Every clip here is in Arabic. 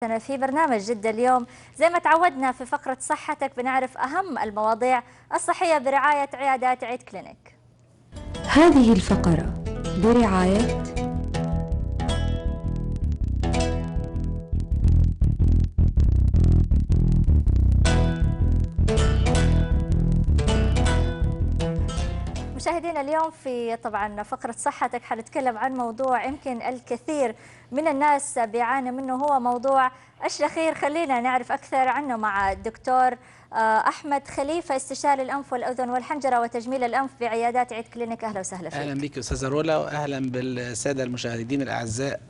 في برنامج جدة اليوم. زي ما تعودنا في فقرة صحتك بنعرف أهم المواضيع الصحية برعاية عيادات عيد كلينيك. هذه الفقرة برعاية مشاهدينا اليوم في طبعا فقرة صحتك حنتكلم عن موضوع يمكن الكثير من الناس بيعاني منه، هو موضوع الشخير. خلينا نعرف أكثر عنه مع الدكتور أحمد خليفة، استشاري الأنف والأذن والحنجرة وتجميل الأنف بعيادات عيد كلينيك. أهلا وسهلا فيك. أهلا بك أستاذة رولا، وأهلا بالسادة المشاهدين الأعزاء.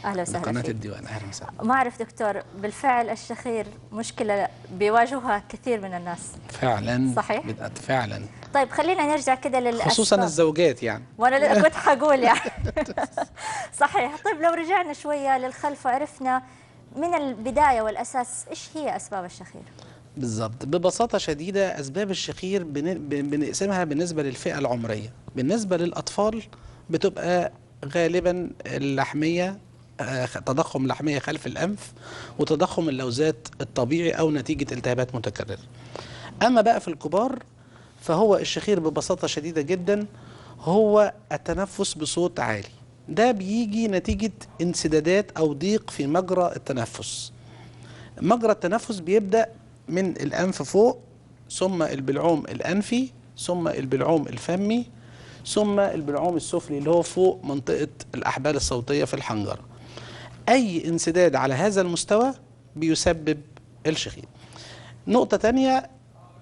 أهلا وسهلا قناة فيك. الديوان. أهلا وسهلا. ما أعرف دكتور، بالفعل الشخير مشكلة بيواجهها كثير من الناس فعلا صحيح؟ فعلا. طيب خلينا نرجع كده للأسباب، خصوصا الزوجات يعني. وأنا كنت حقول يعني صحيح. طيب لو رجعنا شوية للخلف وعرفنا من البداية والأساس إيش هي أسباب الشخير؟ بالضبط، ببساطة شديدة أسباب الشخير بنقسمها بالنسبة للفئة العمرية. بالنسبة للأطفال بتبقى غالبا اللحمية، تضخم لحمية خلف الأنف، وتضخم اللوزات الطبيعي أو نتيجة التهابات متكررة. أما بقى في الكبار فهو الشخير ببساطة شديدة جدا هو التنفس بصوت عالي. ده بيجي نتيجة انسدادات أو ضيق في مجرى التنفس. مجرى التنفس بيبدأ من الأنف فوق، ثم البلعوم الأنفي، ثم البلعوم الفمي، ثم البلعوم السفلي اللي هو فوق منطقة الأحبال الصوتية في الحنجرة. أي انسداد على هذا المستوى بيسبب الشخير. نقطة تانية،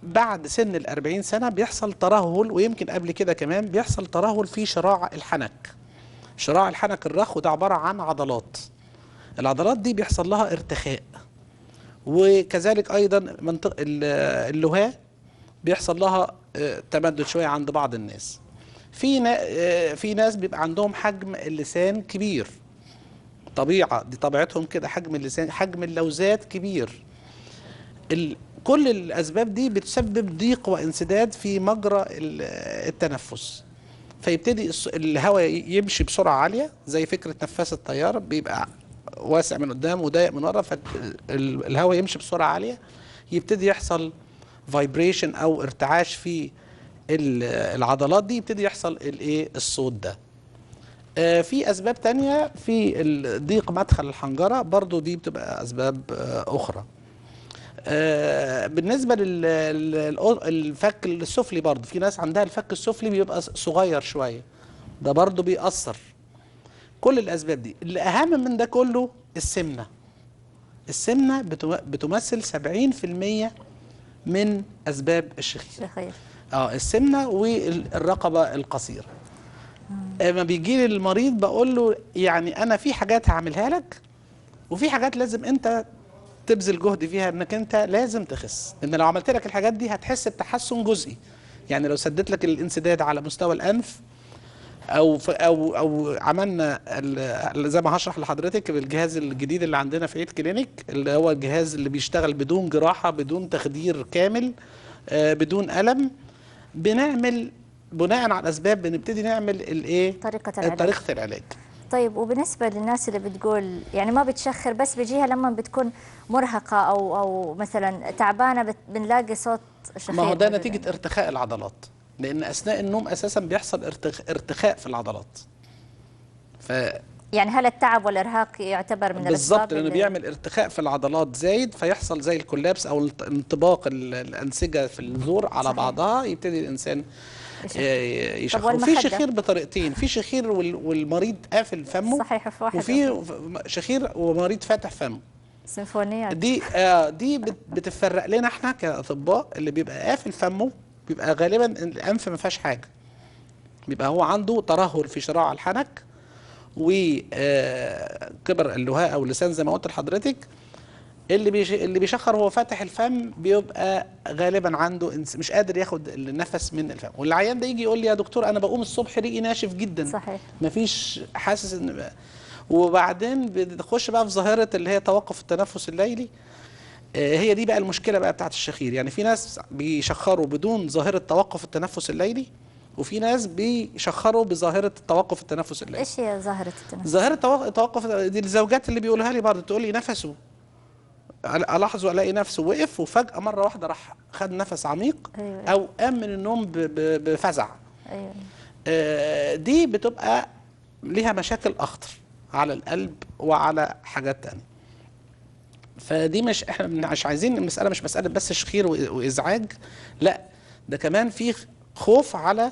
بعد سن ال40 سنة بيحصل ترهل، ويمكن قبل كده كمان بيحصل ترهل في شراع الحنك. شراع الحنك الرخو ده عبارة عن عضلات. العضلات دي بيحصل لها ارتخاء، وكذلك أيضا منطقة اللهاة بيحصل لها تمدد شوية عند بعض الناس. في ناس بيبقى عندهم حجم اللسان كبير، طبيعة دي طبيعتهم كده، حجم اللسان، حجم اللوزات كبير. كل الأسباب دي بتسبب ضيق وانسداد في مجرى التنفس، فيبتدي الهواء يمشي بسرعة عالية، زي فكرة نفاس الطيارة، بيبقى واسع من قدام وضيق من ورا، فالهواء يمشي بسرعة عالية، يبتدي يحصل فايبريشن أو ارتعاش في العضلات دي، يبتدي يحصل الصوت ده. في أسباب تانية في ضيق مدخل الحنجرة، برضو دي بتبقى أسباب أخرى. بالنسبة للفك السفلي، برضو في ناس عندها الفك السفلي بيبقى صغير شوية، ده برضو بيأثر. كل الأسباب دي، اللي أهم من ده كله السمنة. السمنة بتمثل 70% من أسباب الشخير. السمنة والرقبة القصيرة. لما بيجي لي المريض بقول له يعني أنا في حاجات هعملها لك، وفي حاجات لازم أنت تبذل جهد فيها، انك انت لازم تخس. لان لو عملت لك الحاجات دي هتحس بتحسن جزئي. يعني لو سدت لك الانسداد على مستوى الانف، او عملنا زي ما هشرح لحضرتك بالجهاز الجديد اللي عندنا في عيد كلينيك، اللي هو الجهاز اللي بيشتغل بدون جراحه، بدون تخدير كامل، بدون الم. بنعمل بناء على الاسباب بنبتدي نعمل طريقه العلاج. طيب وبالنسبة للناس اللي بتقول يعني ما بتشخر، بس بيجيها لما بتكون مرهقة أو مثلا تعبانة بنلاقي صوت شخير. ما هو ده نتيجة ارتخاء العضلات، لأن أثناء النوم أساسا بيحصل ارتخاء في العضلات. يعني هل التعب والإرهاق يعتبر من الأسباب؟ بالظبط، لأنه بيعمل ارتخاء في العضلات زايد، فيحصل زي الكولابس أو انطباق الأنسجة في الزور على بعضها، يبتدي الإنسان يشخر. وفي شخير بطريقتين، في شخير والمريض قافل فمه، صحيح، في واحد، وفي شخير ومريض فاتح فمه. سيمفونيات دي بتفرق لنا احنا كاطباء. اللي بيبقى قافل فمه بيبقى غالبا الانف ما فيهاش حاجه، بيبقى هو عنده ترهل في شراع الحنك وكبر اللهاء او اللسان زي ما قلت لحضرتك. اللي بيشخر هو فاتح الفم بيبقى غالبا عنده مش قادر ياخد النفس من الفم. والعيان ده يجي يقول لي يا دكتور انا بقوم الصبح ريقي ناشف جدا، صحيح، مفيش حاسس ان. وبعدين بتخش بقى في ظاهره اللي هي توقف التنفس الليلي. هي دي بقى المشكله بقى بتاعت الشخير. يعني في ناس بيشخروا بدون ظاهره توقف التنفس الليلي، وفي ناس بيشخروا بظاهره توقف التنفس الليلي. ايش هي ظاهره التنفس؟ ظاهره توقف دي الزوجات اللي بيقولها لي برضه، تقول لي نفسه الاحظه الاقي نفسه وقف وفجاه مره واحده راح خد نفس عميق، أيوة. او قام من النوم بفزع. ايوه. دي بتبقى ليها مشاكل اخطر على القلب وعلى حاجات تانية. فدي احنا مش عايزين، المساله مش مساله بس شخير وازعاج، لا ده كمان في خوف على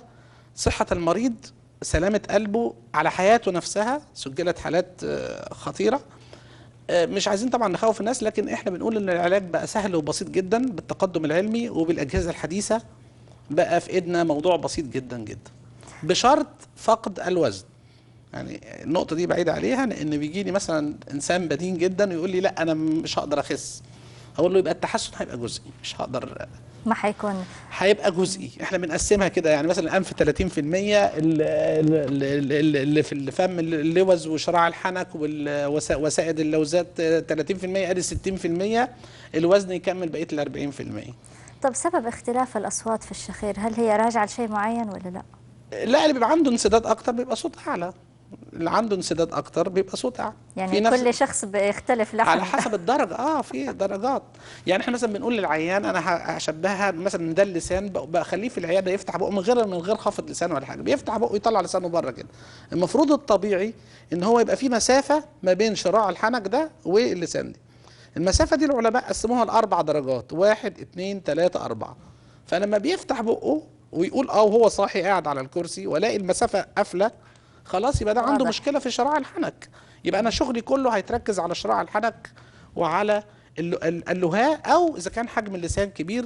صحه المريض، سلامه قلبه، على حياته نفسها. سجلت حالات خطيره. مش عايزين طبعا نخوف الناس، لكن احنا بنقول ان العلاج بقى سهل وبسيط جدا بالتقدم العلمي وبالاجهزه الحديثه. بقى في ايدنا موضوع بسيط جدا جدا، بشرط فقد الوزن. يعني النقطه دي بعيده عليها، لان بيجي لي مثلا انسان بدين جدا ويقول لي لا انا مش هقدر اخس. اقول له يبقى التحسن هيبقى جزئي، مش هقدر، ما حيكون. هيبقى جزئي. احنا بنقسمها كده، يعني مثلا الانف 30%، اللي في الفم اللوز وشراع الحنك وسائد اللوزات 30%، ادي 60%. الوزن يكمل بقيه ال 40%. طب سبب اختلاف الاصوات في الشخير، هل هي راجعه لشيء معين ولا لا؟ لا، اللي بيبقى عنده انسداد اكتر بيبقى صوت اعلى، اللي عنده انسداد اكتر بيبقى صوت اعلى. يعني كل شخص بيختلف لحن على حسب الدرجه. في درجات. يعني احنا مثلا بنقول للعيان، انا هشبهها مثلا ده اللسان، بخليه في العياده يفتح بقه من غير خفض لسان ولا حاجه، بيفتح بقه يطلع لسانه بره كده. المفروض الطبيعي ان هو يبقى في مسافه ما بين شراع الحنك ده واللسان دي. المسافه دي العلماء قسموها ل4 درجات، 1 2 3 4. فلما بيفتح بقه ويقول وهو صاحي قاعد على الكرسي والاقي المسافه قافله، خلاص يبقى ده عنده واضح. مشكله في شراع الحنك. يبقى انا شغلي كله هيتركز على شراع الحنك وعلى اللهاء، او اذا كان حجم اللسان كبير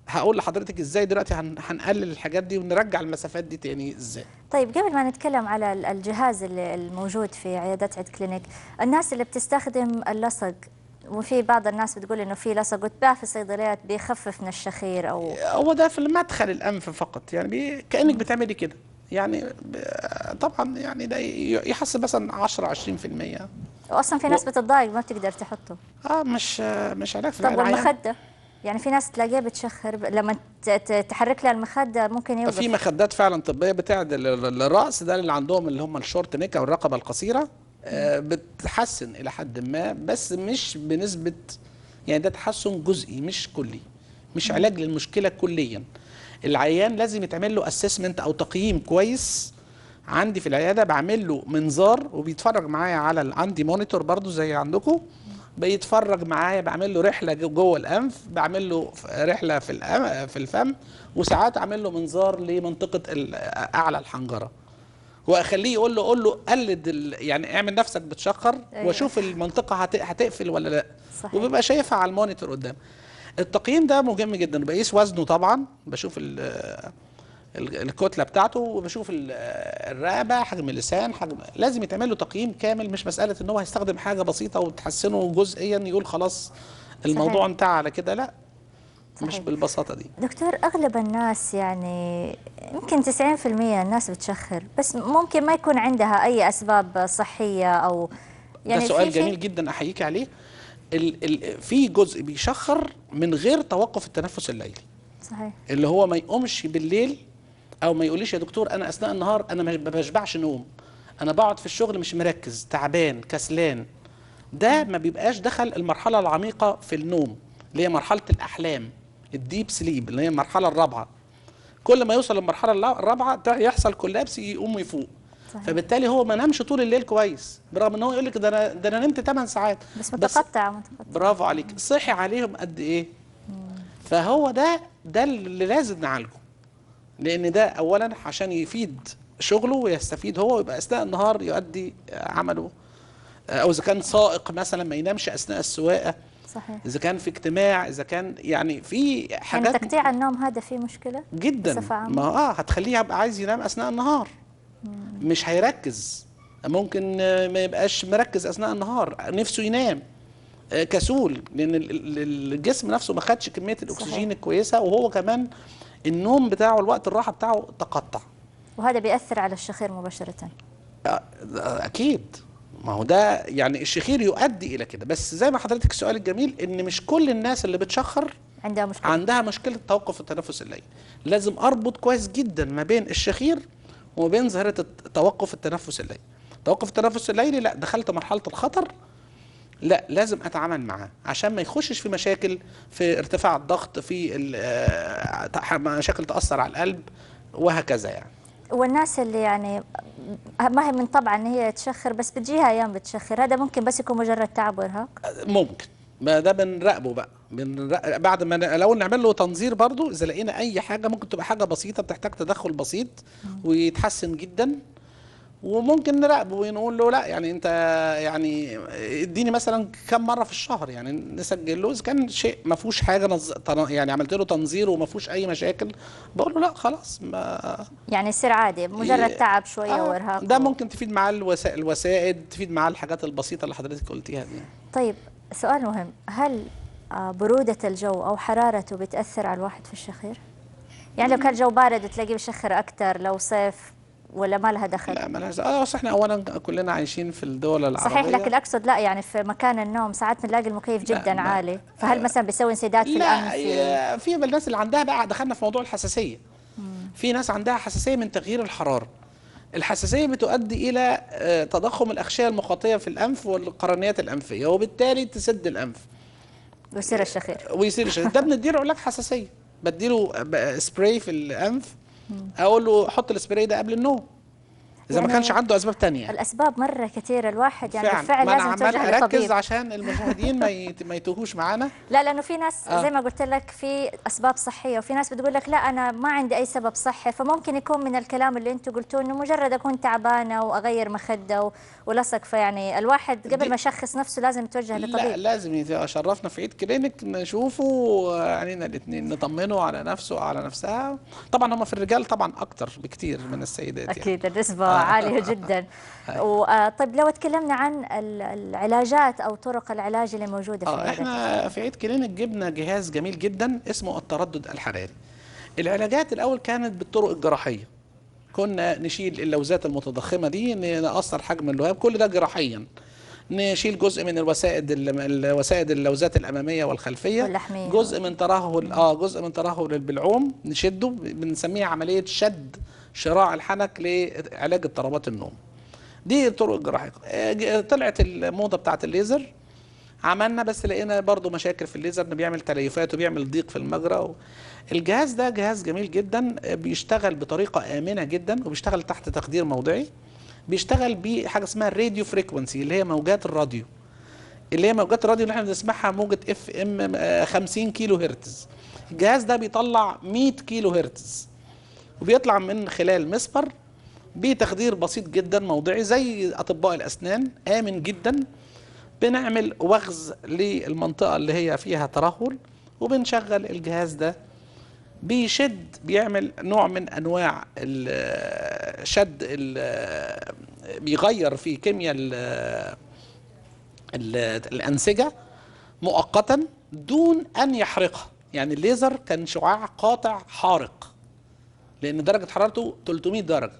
هقول لحضرتك ازاي دلوقتي هنقلل الحاجات دي ونرجع المسافات دي تاني ازاي. طيب قبل ما نتكلم على الجهاز الموجود في عيادات عيد كلينيك، الناس اللي بتستخدم اللصق، وفي بعض الناس بتقول انه في لصق وتباع في الصيدليات بيخفف من الشخير، او هو ده في مدخل الانف فقط، يعني كانك بتعملي كده. يعني طبعا يعني ده يحسب مثلا 10 20%. واصلا في ناس بتتضايق ما بتقدر تحطه. مش علاج في طب والمخده، يعني في ناس تلاقيها بتشخر لما تحرك لها المخده ممكن يوقف. في مخدات فعلا طبيه بتعدل الراس، ده اللي عندهم اللي هم الشورت نيك او الرقبه القصيره، بتحسن الى حد ما، بس مش بنسبه، يعني ده تحسن جزئي مش كلي، مش علاج للمشكله كليا. العيان لازم يتعمل له اسسمنت او تقييم كويس. عندي في العياده بعمل له منظار وبيتفرج معايا على عندي مونيتور برضو زي عندكم، بيتفرج معايا، بعمل له رحله جوه الانف، بعمل له رحله في الفم، وساعات اعمل له منظار لمنطقه اعلى الحنجره، واخليه قول له قلد يعني اعمل نفسك بتشخر. أيوة. واشوف المنطقه هتقفل ولا لا. صحيح. وبيبقى شايفها على المونيتور قدام. التقييم ده مهم جدا. بقيس وزنه طبعا، بشوف الكتله بتاعته، وبشوف الرقبه، حجم اللسان، لازم يتعمل له تقييم كامل. مش مساله ان هو هيستخدم حاجه بسيطه وتحسنه جزئيا يقول خلاص الموضوع صحيح. انتهى على كده، لا. صحيح. مش بالبساطه دي. دكتور، اغلب الناس يعني يمكن 90% الناس بتشخر، بس ممكن ما يكون عندها اي اسباب صحيه، او يعني ده سؤال جميل جدا احييك عليه. في جزء بيشخر من غير توقف التنفس الليلي. صحيح. اللي هو ما يقومش بالليل، او ما يقوليش يا دكتور انا اثناء النهار انا ما بشبعش نوم، انا بقعد في الشغل مش مركز، تعبان، كسلان. ده ما بيبقاش دخل المرحله العميقه في النوم، اللي هي مرحله الاحلام، الديب سليب، اللي هي المرحله الرابعه. كل ما يوصل للمرحله الرابعه يحصل كولابس، يقوم ويفوق. صحيح. فبالتالي هو ما نامش طول الليل كويس، برغم ان هو يقول لك ده انا نمت 8 ساعات بس متقطع. برافو عليك. صحي عليهم قد ايه؟ فهو ده اللي لازم نعالجه، لان ده اولا عشان يفيد شغله ويستفيد هو، ويبقى اثناء النهار يؤدي عمله. او اذا كان سائق مثلا ما ينامش اثناء السواقه. صحيح. اذا كان في اجتماع، اذا كان يعني في حاجات. يعني تقطيع النوم هذا فيه مشكله جدا. ما هتخليه يبقى عايز ينام اثناء النهار. مش هيركز. ممكن ما يبقاش مركز اثناء النهار، نفسه ينام، كسول، لان الجسم نفسه ما خدش كميه الاكسجين الكويسه، وهو كمان النوم بتاعه، الوقت الراحه بتاعه تقطع. وهذا بيأثر على الشخير مباشره. اكيد. ما هو ده يعني الشخير يؤدي الى كده. بس زي ما حضرتك السؤال الجميل، ان مش كل الناس اللي بتشخر عندها مشكله توقف التنفس الليلي. لازم اربط كويس جدا ما بين الشخير وما بين ظاهره توقف التنفس الليلي. توقف التنفس الليلي لا، دخلت مرحله الخطر، لا، لازم اتعامل معاه عشان ما يخشش في مشاكل، في ارتفاع الضغط، في مشاكل تاثر على القلب وهكذا يعني. والناس اللي يعني ما هي من طبعا ان هي تشخر، بس بتجيها ايام بتشخر، هذا ممكن بس يكون مجرد تعب وارهاق؟ ممكن، ما ده بنراقبه بقى، بعد ما لو نعمل له تنظير برضو، اذا لقينا اي حاجه ممكن تبقى حاجه بسيطه بتحتاج تدخل بسيط ويتحسن جدا، وممكن نراقبه ونقول له لا يعني انت يعني اديني مثلا كم مره في الشهر، يعني نسجل له اذا كان شيء ما فيهوش حاجه يعني عملت له تنظير وما فيهوش اي مشاكل، بقول له لا خلاص ما يعني يصير عادي مجرد تعب شويه وارهاق ده ممكن تفيد معاه الوسائد، تفيد معاه الحاجات البسيطه اللي حضرتك قلتيها دي. طيب سؤال مهم، هل برودة الجو أو حرارته بتأثر على الواحد في الشخير؟ يعني لو كان الجو بارد تلاقيه بيشخر أكثر، لو صيف ولا ما لها دخل؟ لا مالهاش، بس احنا اولا كلنا عايشين في الدول العربيه. صحيح، لكن أقصد لا يعني في مكان النوم ساعات بنلاقي المكيف جدا عالي، فهل مثلا بيسوي انسداد في الأنف؟ لا، في الناس اللي عندها بقى دخلنا في موضوع الحساسيه. في ناس عندها حساسيه من تغيير الحراره. الحساسيه بتؤدي الى تضخم الاغشيه المخاطيه في الانف والقرنيات الانفيه، وبالتالي تسد الانف ويصير الشخير. ده بنديله علاج حساسيه، بديله سبراي في الانف، اقول له حط السبراي ده قبل النوم اذا يعني ما كانش عنده اسباب تانية. الاسباب مره كثيره، الواحد يعني فعلا بالفعل لازم عمال يتوجه لطبيب. اركز عشان المشاهدين ما يتوهوش معانا. لا، لانه في ناس زي ما قلت لك في اسباب صحيه، وفي ناس بتقول لك لا انا ما عندي اي سبب صحي، فممكن يكون من الكلام اللي انتم قلتوه انه مجرد اكون تعبانه واغير مخده ولصق. فيعني الواحد قبل ما يشخص نفسه لازم يتوجه لطبيب. لا، لازم شرفنا في عيد كلينيك نشوفه علينا الاثنين، نطمنه على نفسه وعلى نفسها. طبعا هم في الرجال طبعا اكتر بكتير من السيدات اكيد يعني. النسبه عاليه جدا. طيب لو تكلمنا عن العلاجات او طرق العلاج اللي موجوده في عيادتك. احنا في عيد كلينيك جبنا جهاز جميل جدا اسمه التردد الحراري. العلاجات الاول كانت بالطرق الجراحيه، كنا نشيل اللوزات المتضخمه دي، نقصر حجم اللهاب، كل ده جراحيا. نشيل جزء من الوسائد اللوزات الاماميه والخلفيه، واللحميه، جزء من ترهل البلعوم نشده، بنسميها عمليه شد شراع الحنك لعلاج اضطرابات النوم. دي الطرق الجراحيه. طلعت الموضه بتاعت الليزر، عملنا بس لقينا برضو مشاكل في الليزر، انه بيعمل تليفات وبيعمل ضيق في المجرى. الجهاز ده جهاز جميل جدا، بيشتغل بطريقه امنه جدا، وبيشتغل تحت تخدير موضعي. بيشتغل بحاجه اسمها الراديو فريكونسي، اللي هي موجات الراديو، اللي احنا بنسمعها موجه اف ام 50 كيلو هرتز. الجهاز ده بيطلع 100 كيلو هرتز، وبيطلع من خلال مسبر بتخدير بسيط جدا موضعي زي اطباء الاسنان، امن جدا. بنعمل وغز للمنطقه اللي هي فيها ترهل، وبنشغل الجهاز ده بيعمل نوع من انواع الشد، بيغير في كيمياء الانسجه مؤقتا دون ان يحرقها. يعني الليزر كان شعاع قاطع حارق، لان درجه حرارته 300 درجه.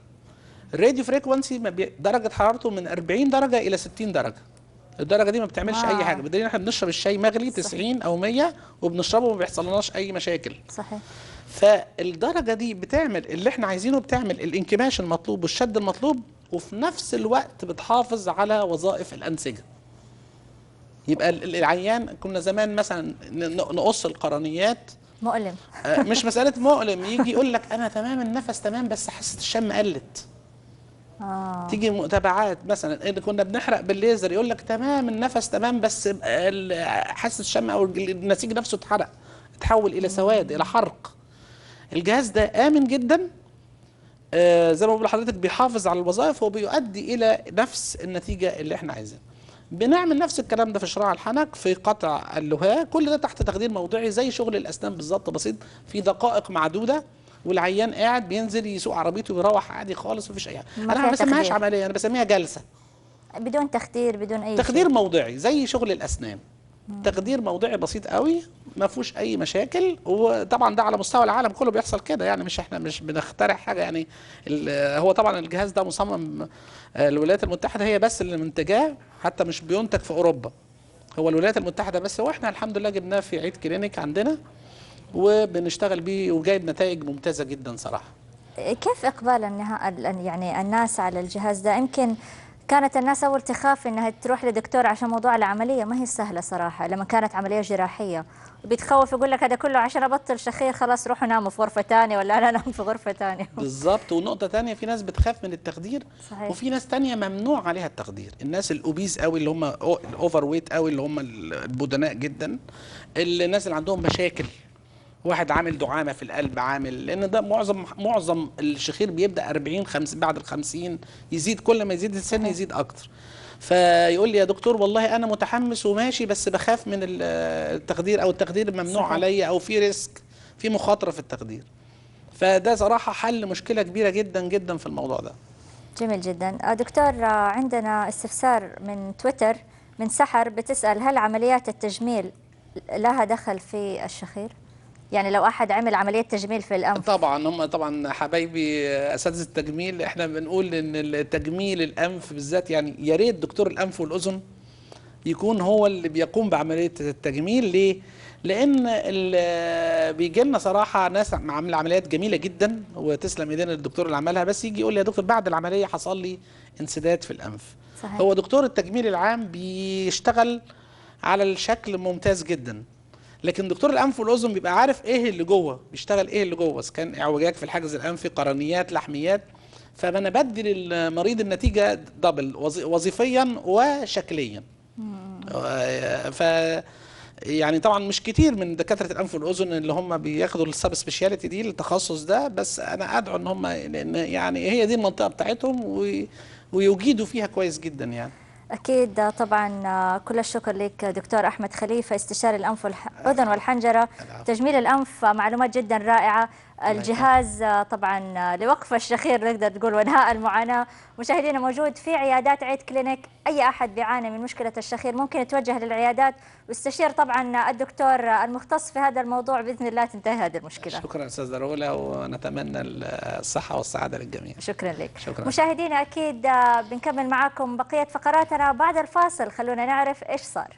الراديو فريكونسي درجه حرارته من 40 درجه الى 60 درجه. الدرجه دي ما بتعملش اي حاجه، بدليل احنا بنشرب الشاي مغلي 90 او 100 وبنشربه وما بيحصلناش اي مشاكل. صحيح. فالدرجه دي بتعمل اللي احنا عايزينه، بتعمل الانكماش المطلوب والشد المطلوب، وفي نفس الوقت بتحافظ على وظائف الانسجه. يبقى العيان كنا زمان مثلا نقص القرنيات، مؤلم. مش مساله مؤلم، يجي يقول لك انا تمام النفس تمام بس حاسه الشم قلت. تيجي متابعات مثلا اللي كنا بنحرق بالليزر، يقول لك تمام النفس تمام بس حاسه الشم او النسيج نفسه اتحرق، اتحول الى سواد، الى حرق. الجهاز ده امن جدا، زي ما بقول لحضرتك بيحافظ على الوظائف وبيؤدي الى نفس النتيجه اللي احنا عايزينها. بنعمل نفس الكلام ده في شراع الحنك، في قطع اللهاه، كل ده تحت تخدير موضعي زي شغل الاسنان بالظبط، بسيط في دقائق معدوده، والعيان قاعد بينزل يسوق عربيته ويروح عادي خالص، مفيش اي حاجه. انا ما بسميهاش عمليه، انا بسميها جلسه بدون تخدير، بدون اي تخدير شيء. موضعي زي شغل الاسنان. تخدير موضعي بسيط قوي، ما فيهوش اي مشاكل. وطبعا ده على مستوى العالم كله بيحصل كده، يعني احنا مش بنخترع حاجه يعني. هو طبعا الجهاز ده مصمم الولايات المتحده هي بس اللي منتجاه، حتى مش بينتج في اوروبا، هو الولايات المتحده بس. واحنا الحمد لله جبناه في عيد كلينيك عندنا وبنشتغل بيه، وجايب نتائج ممتازه جدا صراحه. كيف اقبال يعني الناس على الجهاز ده؟ يمكن كانت الناس أول تخاف إنها تروح لدكتور عشان موضوع العملية، ما هي سهلة صراحة لما كانت عملية جراحية، بيتخوف يقول لك هذا كله عشان أبطل شخير، خلاص روحوا ناموا في غرفة ثانية ولا أنا أنام في غرفة ثانية. بالظبط. ونقطة تانية، في ناس بتخاف من التخدير، صحيح. وفي ناس تانية ممنوع عليها التخدير. الناس الأوبيز قوي اللي هم الأوفر ويت قوي اللي هم البدناء جدا، الناس اللي عندهم مشاكل، واحد عامل دعامة في القلب، عامل، لأن ده معظم الشخير بيبدأ 40 50، بعد ال 50 يزيد، كل ما يزيد السن يزيد أكتر. فيقول لي يا دكتور والله أنا متحمس وماشي بس بخاف من التخدير، أو التخدير ممنوع صحيح. عليا، أو في ريسك، في مخاطرة في التخدير. فده صراحة حل مشكلة كبيرة جدا جدا في الموضوع ده. جميل جدا. دكتور، عندنا استفسار من تويتر من سحر بتسأل هل عمليات التجميل لها دخل في الشخير؟ يعني لو أحد عمل عملية تجميل في الأنف. طبعا هم طبعا حبايبي اساتذه التجميل، احنا بنقول ان التجميل الانف بالذات، يعني يا ريت دكتور الانف والاذن يكون هو اللي بيقوم بعمليه التجميل. ليه؟ لان بيجي لنا صراحه ناس عامله عمليات جميله جدا وتسلم ايدينا الدكتور اللي عملها، بس يجي يقول لي يا دكتور بعد العمليه حصل لي انسداد في الانف. صحيح. هو دكتور التجميل العام بيشتغل على الشكل ممتاز جدا، لكن دكتور الانف والاذن بيبقى عارف ايه اللي جوه، بيشتغل ايه اللي جوه، اذا كان اعوجاج في الحاجز الانفي، قرنيات، لحميات. فانا بدي للمريض النتيجه دبل، وظيفيا وشكليا. ف يعني طبعا مش كتير من دكاتره الانف والاذن اللي هم بياخدوا السب سبيشاليتي دي، التخصص ده، بس انا ادعو ان هم، لان يعني هي دي المنطقه بتاعتهم ويجيدوا فيها كويس جدا يعني. أكيد طبعا. كل الشكر لك دكتور أحمد خليفة، استشاري الأنف والأذن والحنجرة، تجميل الأنف، معلومات جدا رائعة. الجهاز طبعا لوقف الشخير نقدر نقول وانهاء المعاناة. مشاهدينا، موجود في عيادات عيد كلينيك، أي أحد بيعاني من مشكلة الشخير ممكن يتوجه للعيادات ويستشير طبعا الدكتور المختص في هذا الموضوع، بإذن الله تنتهي هذه المشكلة. شكرا أستاذ رولا، ونتمنى الصحة والسعادة للجميع. شكرا لك. شكرا. مشاهدينا، أكيد بنكمل معاكم بقية فقراتنا بعد الفاصل، خلونا نعرف إيش صار.